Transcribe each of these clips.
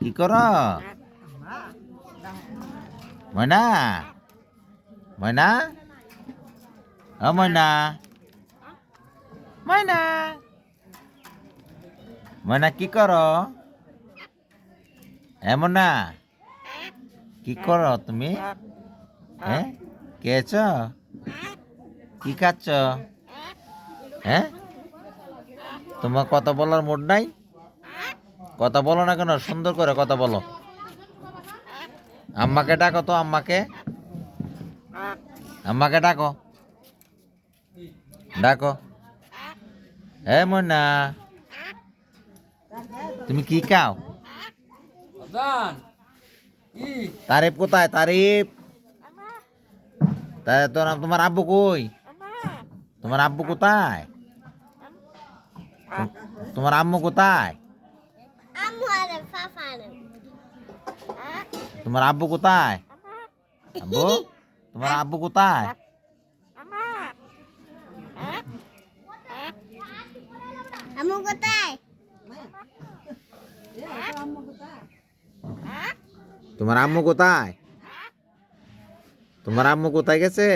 কি কর ময়না ময়না ও ময়না ময়না ময়না কি কর এমন না কি করো তুমি হ্যাঁ খেয়েছ কি খাচ্ছ হ্যাঁ তোমার কথা বলার মুড নাই কথা বলো না কেন সুন্দর করে কথা বলো আম্মাকে ডাকো তো আম্মাকে আম্মাকে ডাকো ডাকো এ ময়না তুমি কি খাও তারিফ কোথায় তারিফ তোমার আব্বু কই তোমার আব্বু কোথায় তোমার আম্মু কোথায় তোমার আব্বু কোথায় আব্বু তোমার আব্বু কোথায় আম্মু কোথায় তোমার আম্মু কোথায় তোমার আম্মু কোথায় গেছে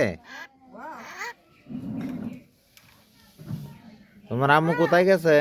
তোমার আম্মু কোথায় গেছে